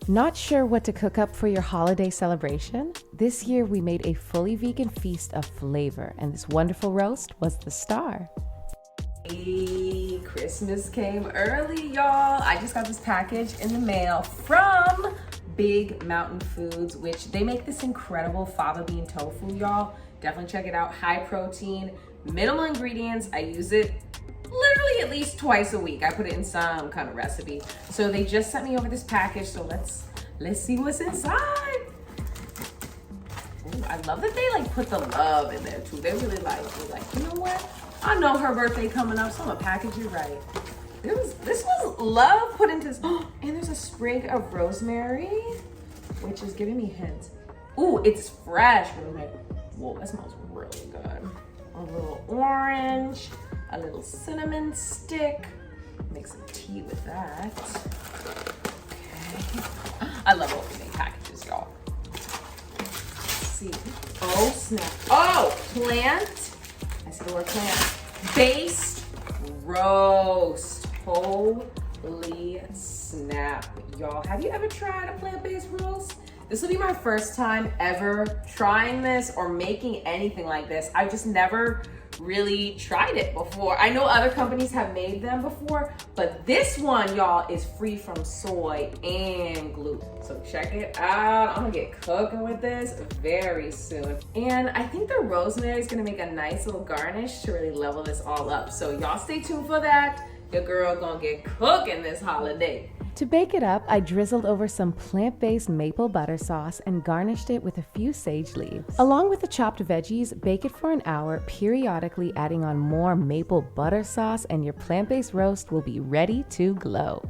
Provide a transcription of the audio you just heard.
Not sure what to cook up for your holiday celebration? This year we made a fully vegan feast of flavor, and this wonderful roast was the star. Hey, Christmas came early, y'all. I just got this package in the mail from Big Mountain Foods, which they make this incredible fava bean tofu, y'all. Definitely check it out. High protein, minimal ingredients. I use it literally at least twice a week. I put it in some kind of recipe. So they just sent me over this package, so let's see what's inside. Ooh, I love that they like put the love in there too. They really like, you know what? I know her birthday coming up, so I'm gonna package it right. This was love put into this. Oh, and there's a sprig of rosemary, which is giving me hints. Ooh, it's fresh rosemary. Whoa, that smells really good. A little orange, a little cinnamon stick. Make some tea with that. Okay. I love opening packages, y'all. Let's see. Oh, snap. Oh, plant. I see the word plant. Based roast. Holy snap. Y'all, have you ever tried a plant-based roast? This will be my first time ever trying this or making anything like this. I've just never really tried it before. I know other companies have made them before, but this one, y'all, is free from soy and gluten. So check it out. I'm gonna get cooking with this very soon. And I think the rosemary is gonna make a nice little garnish to really level this all up. So y'all stay tuned for that. Your girl gonna get cooking this holiday. To bake it up, I drizzled over some plant-based maple butter sauce and garnished it with a few sage leaves. Along with the chopped veggies, bake it for an hour, periodically adding on more maple butter sauce, and your plant-based roast will be ready to glow.